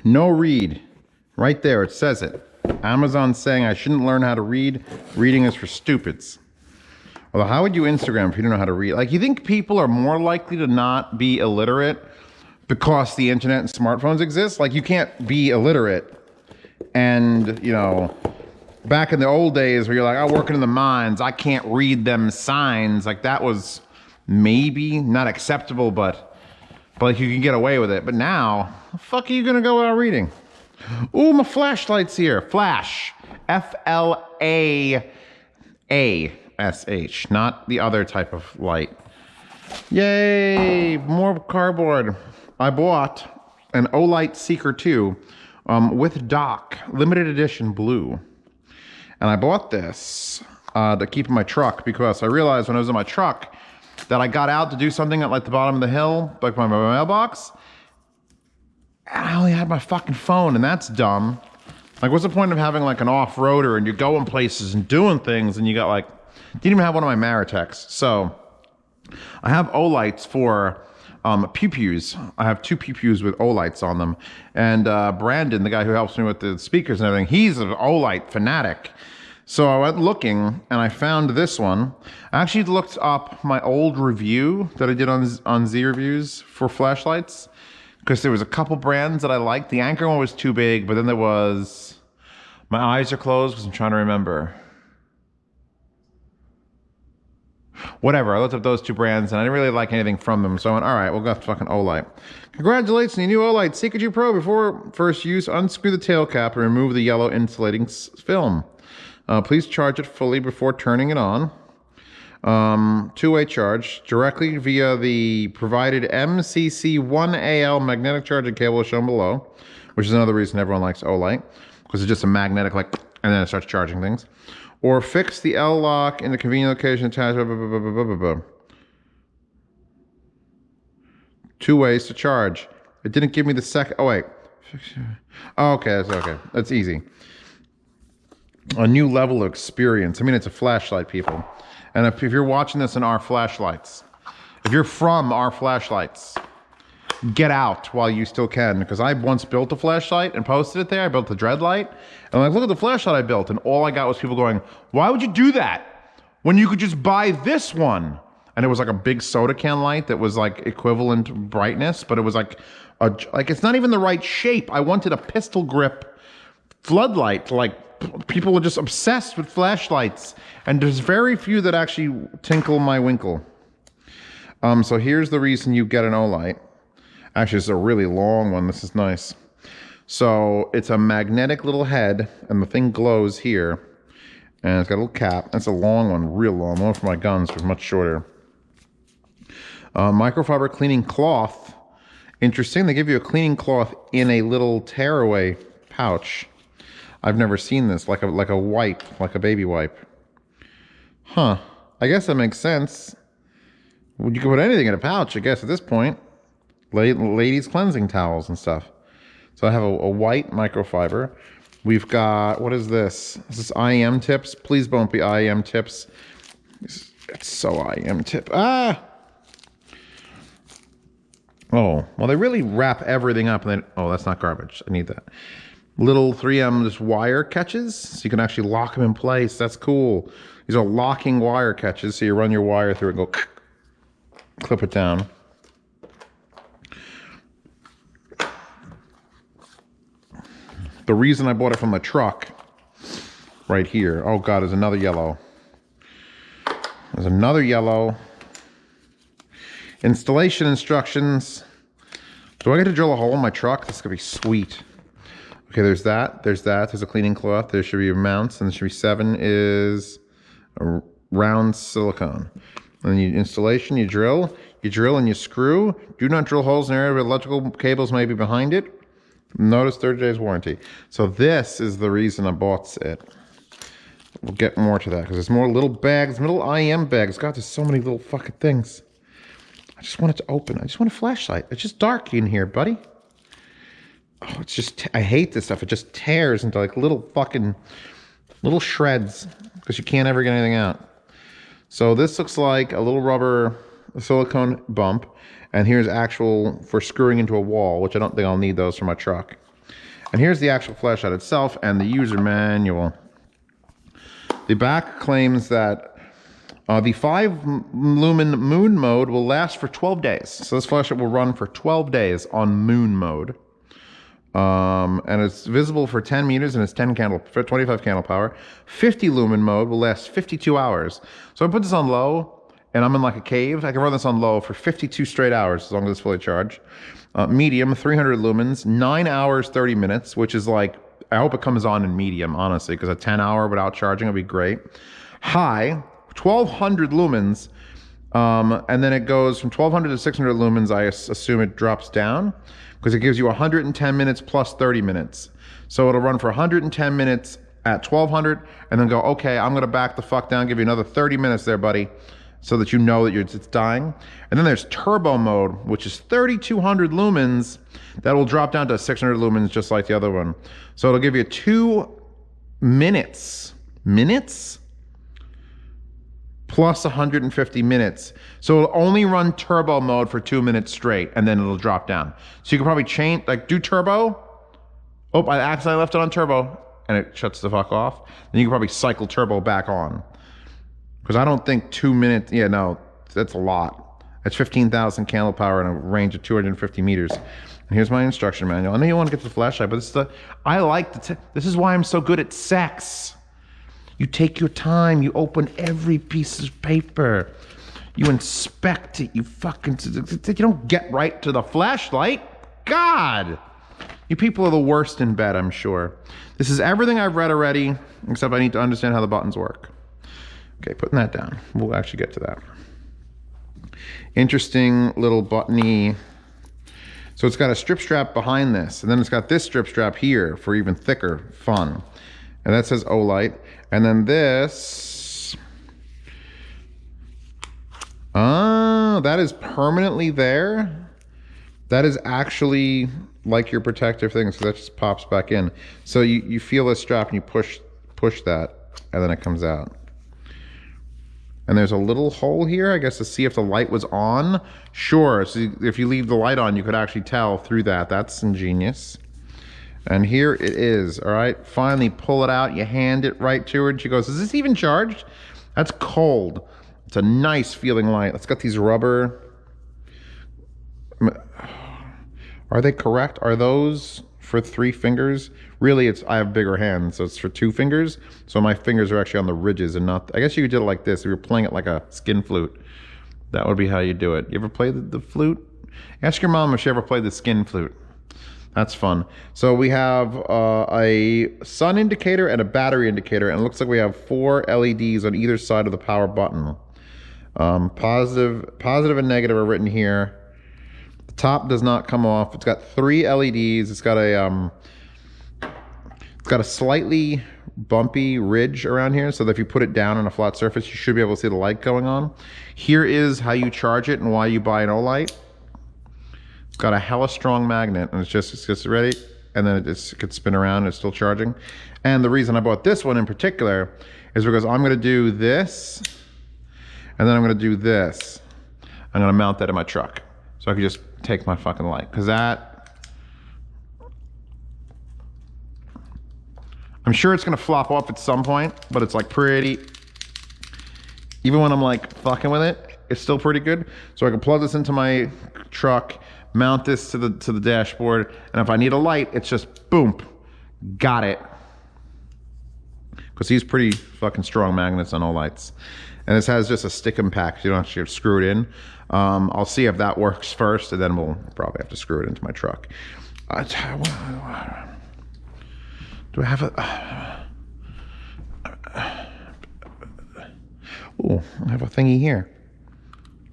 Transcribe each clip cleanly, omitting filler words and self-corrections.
No read. Right there, it says it. Amazon's saying I shouldn't learn how to read. Reading is for stupids. Although, how would you Instagram if you don't know how to read? Like, you think people are more likely to not be illiterate because the internet and smartphones exist? Like, you can't be illiterate and, you know, back in the old days where you're like, I'm working in the mines, I can't read them signs. Like, that was maybe not acceptable, but like you can get away with it. But now, the fuck are you gonna go out reading? Ooh, my flashlight's here. Flash. F-L-A-A-S-H, not the other type of light. Yay, more cardboard. I bought an Olight Seeker 2 with dock, limited edition blue. And I bought this to keep in my truck because I realized when I was in my truck that I got out to do something at like the bottom of the hill, like my mailbox, and I only had my fucking phone, and that's dumb. Like, what's the point of having like an off-roader and you're going places and doing things and you got like, didn't even have one of my Maritex. So I have Olights for pew-pews. I have 2 pew-pews with Olights on them. And Brandon, the guy who helps me with the speakers and everything, he's an Olight fanatic. So I went looking and I found this one. I actually looked up my old review that I did on Z Reviews for flashlights, because there was a couple brands that I liked. The Anchor one was too big, but then there was, my eyes are closed because I'm trying to remember. Whatever, I looked up those 2 brands and I didn't really like anything from them. So I went, all right, we'll go fucking Olight. Congratulations on your new Olight Seeker 2 Pro. Before first use, unscrew the tail cap and remove the yellow insulating film. Please charge it fully before turning it on. 2-way charge directly via the provided MCC1AL magnetic charging cable shown below, which is another reason everyone likes Olight, because it's just a magnetic, like, and then it starts charging things. Or fix the L lock in the convenient location attached. 2 ways to charge. It didn't give me the second. Oh wait. Oh, okay, that's okay. That's easy. A new level of experience. I mean, it's a flashlight, people. And if you're watching this in our flashlights, if you're from our flashlights, get out while you still can. Because I once built a flashlight and posted it there. I built the Dreadlight. And I'm like, look at the flashlight I built. And all I got was people going, why would you do that when you could just buy this one? And it was like a big soda can light that was like equivalent brightness, but it was like it's not even the right shape. I wanted a pistol grip floodlight. Like, people are just obsessed with flashlights, and there's very few that actually tinkle my winkle. So here's the reason you get an Olight. Actually, it's a really long one. This is nice. So it's a magnetic little head, and the thing glows here, and it's got a little cap. That's a long one, real long. One for my guns was much shorter. Microfiber cleaning cloth. Interesting. They give you a cleaning cloth in a little tearaway pouch. I've never seen this, like a wipe, like a baby wipe. Huh. I guess that makes sense. You can put anything in a pouch, I guess, at this point. Ladies' cleansing towels and stuff. So I have a white microfiber. We've got, what is this? Is this IM tips? Please don't be IM tips. It's so IM tip. Ah! Oh, well, they really wrap everything up. And oh, that's not garbage. I need that. Little 3M just wire catches, so you can actually lock them in place. That's cool. These are locking wire catches, so you run your wire through and go clip it down. The reason I bought it from the truck, right here. Oh God, there's another yellow. There's another yellow. Installation instructions. Do I get to drill a hole in my truck? This is gonna be sweet. Okay, there's that. There's a cleaning cloth. There should be mounts, and there should be 7 is a round silicone. And then installation, you drill and you screw. Do not drill holes in an area where electrical cables may be behind it. Notice 30 days warranty. So this is the reason I bought it. We'll get more to that, because there's more little bags, little IM bags. God, there's so many little fucking things. I just want it to open. I just want a flashlight. It's just dark in here, buddy. Oh, it's just, I hate this stuff. It just tears into like little shreds because you can't ever get anything out. So this looks like a little rubber silicone bump, and here's actual for screwing into a wall, which I don't think I'll need those for my truck. And here's the actual flashlight itself and the user manual. The back claims that the 5 lumen moon mode will last for 12 days. So this flashlight will run for 12 days on moon mode. And it's visible for 10 meters and it's 25 candle power. 50 lumen mode will last 52 hours. So I put this on low and I'm in like a cave. I can run this on low for 52 straight hours as long as it's fully charged. Medium, 300 lumens, 9 hours, 30 minutes, which is like, I hope it comes on in medium, honestly, because a 10 hour without charging would be great. High, 1200 lumens, and then it goes from 1200 to 600 lumens. I assume it drops down because it gives you 110 minutes plus 30 minutes. So it'll run for 110 minutes at 1200 and then go, okay, I'm gonna back the fuck down, give you another 30 minutes there, buddy, so that you know that it's dying. And then there's turbo mode, which is 3200 lumens. That will drop down to 600 lumens just like the other one. So it'll give you 2 minutes plus 150 minutes. So it'll only run turbo mode for 2 minutes straight and then it'll drop down. So you can probably change, like do turbo. Oh, I accidentally left it on turbo and it shuts the fuck off. Then you can probably cycle turbo back on. Because I don't think 2 minutes, yeah, no, that's a lot. That's 15,000 candle power and a range of 250 meters. And here's my instruction manual. I know you want to get the flashlight, but this is why I'm so good at sex. You take your time, you open every piece of paper. You inspect it, you don't get right to the flashlight. God! You people are the worst in bed, I'm sure. This is everything I've read already, except I need to understand how the buttons work. Okay, putting that down. We'll actually get to that. Interesting little buttony. So it's got a strip strap behind this, and then it's got this strip strap here for even thicker fun. And that says Olight. And then this, that is permanently there. That is actually like your protective thing, so that just pops back in. So you feel this strap and you push that, and then it comes out. And there's a little hole here, I guess, to see if the light was on. Sure, so if you leave the light on, you could actually tell through that. That's ingenious. And here it is, all right? Finally pull it out, you hand it right to her, and she goes, is this even charged? That's cold. It's a nice feeling light. It's got these rubber. Are they correct? Are those for 3 fingers? Really, I have bigger hands, so it's for 2 fingers. So my fingers are actually on the ridges and not, I guess you did it like this. If you're playing it like a skin flute, that would be how you do it. You ever play the flute? Ask your mom if she ever played the skin flute. That's fun. So we have a sun indicator and a battery indicator, and it looks like we have 4 LEDs on either side of the power button. Positive and negative are written here. The top does not come off. It's got 3 LEDs. It's got a slightly bumpy ridge around here, so that if you put it down on a flat surface, you should be able to see the light going on. Here is how you charge it and why you buy an Olight. It's got a hella strong magnet, and it's just ready, and then it could spin around and it's still charging. And the reason I bought this one in particular is because I'm gonna do this, and then I'm gonna do this. I'm gonna mount that in my truck, so I can just take my fucking light, because that, I'm sure it's gonna flop off at some point, but it's like pretty, even when I'm like fucking with it, it's still pretty good. So I can plug this into my truck, mount this to the dashboard, and if I need a light, it's just boom, got it. Because these pretty fucking strong magnets on Olights. And this has just a stick and pack, you don't actually have to screw it in. I'll see if that works first, and then we'll probably have to screw it into my truck. Do I have a... Oh, I have a thingy here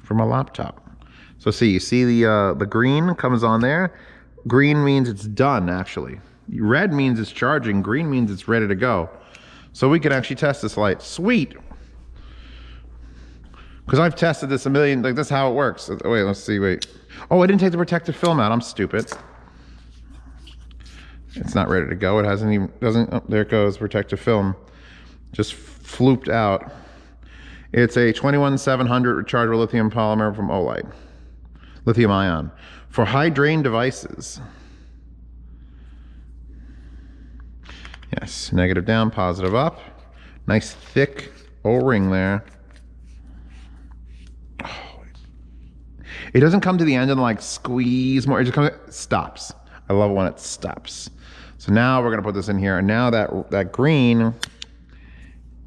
for my laptop. So see, you see the green comes on there. Green means it's done, actually. Red means it's charging. Green means it's ready to go. So we can actually test this light. Sweet. Because I've tested this a million, like that's how it works. Wait, let's see, wait. Oh, I didn't take the protective film out. I'm stupid. It's not ready to go. It hasn't even, oh, there it goes, protective film. Just flooped out. It's a 21700 rechargeable lithium polymer from Olight. Lithium ion. For high drain devices. Yes, negative down, positive up. Nice thick O-ring there. Oh, it doesn't come to the end and like squeeze more. It just comes, stops. I love it when it stops. So now we're gonna put this in here, and now that green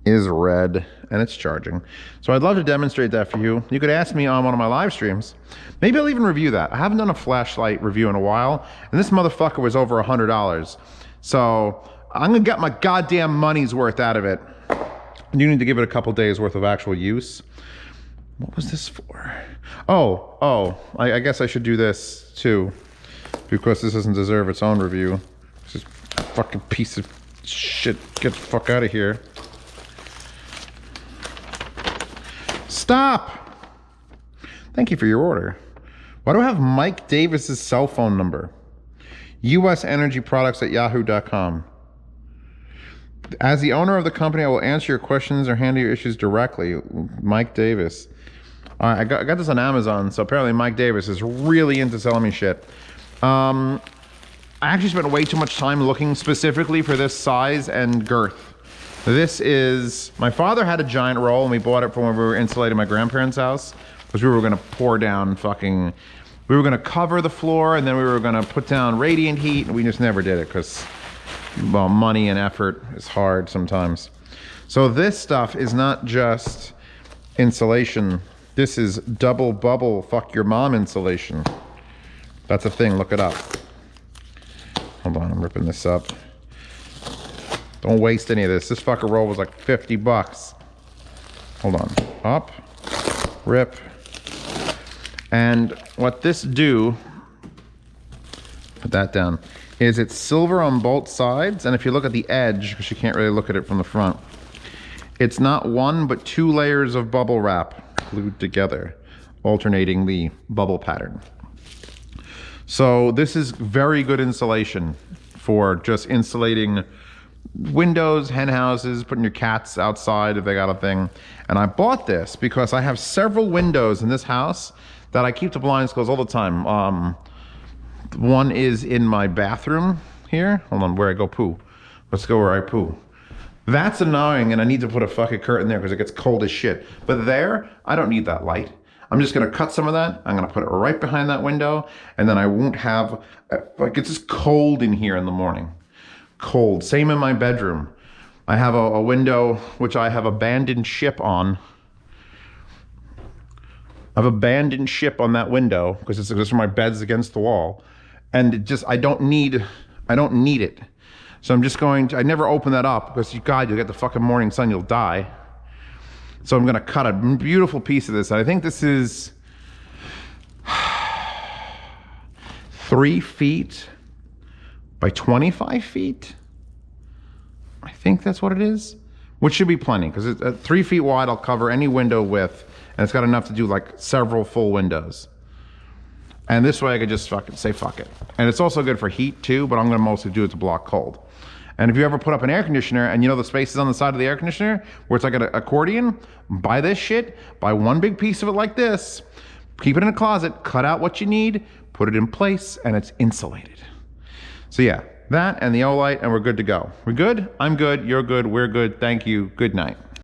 is red and it's charging. So I'd love to demonstrate that for you. You could ask me on one of my live streams. Maybe I'll even review that. I haven't done a flashlight review in a while, and this motherfucker was over $100. So I'm gonna get my goddamn money's worth out of it. You need to give it a couple days worth of actual use. What was this for? I guess I should do this too, because this doesn't deserve its own review. This is a fucking piece of shit. Get the fuck out of here. Stop! Thank you for your order. Why do I have Mike Davis's cell phone number? usenergyproducts@yahoo.com. As the owner of the company, I will answer your questions or handle your issues directly. Mike Davis. All right, I got this on Amazon, so apparently Mike Davis is really into selling me shit. I actually spent way too much time looking specifically for this size and girth. This is, my father had a giant roll and we bought it from when we were insulating my grandparents' house, because we were gonna pour down fucking, we were gonna cover the floor and then we were gonna put down radiant heat, and we just never did it because, well, money and effort is hard sometimes. So this stuff is not just insulation. This is double bubble fuck your mom insulation. That's a thing, look it up. Hold on, I'm ripping this up. Don't waste any of this. This fucker roll was like 50 bucks. Hold on, up, rip. And what this do, put that down, is it's silver on both sides, and if you look at the edge, because you can't really look at it from the front, it's not one but two layers of bubble wrap glued together, alternating the bubble pattern. So this is very good insulation for just insulating windows, hen houses, putting your cats outside if they got a thing. And I bought this because I have several windows in this house that I keep the blinds closed all the time. One is in my bathroom here. Hold on, where I go poo. Let's go where I poo. That's annoying, and I need to put a fucking curtain there because it gets cold as shit. But there, I don't need that light. I'm just gonna cut some of that. I'm gonna put it right behind that window, and then I won't have, like, it's just cold in here in the morning. Cold. Same in my bedroom. I have a window which I have abandoned ship on. I have abandoned ship on that window because it's just my bed's against the wall, and it just I don't need it. So I'm just going to, I never open that up because God, you'll get the fucking morning sun, you'll die. So I'm gonna cut a beautiful piece of this. I think this is 3 feet by 25 feet. I think that's what it is, which should be plenty because it's 3 feet wide. I'll cover any window width, and it's got enough to do like several full windows. And this way I could just fucking say fuck it. And it's also good for heat too, but I'm gonna mostly do it to block cold. And if you ever put up an air conditioner and you know the spaces on the side of the air conditioner where it's like an accordion, buy this shit, buy one big piece of it like this, keep it in a closet, cut out what you need, put it in place, and it's insulated. So yeah, that and the Olight, and we're good to go. We good? I'm good, you're good, we're good, thank you, good night.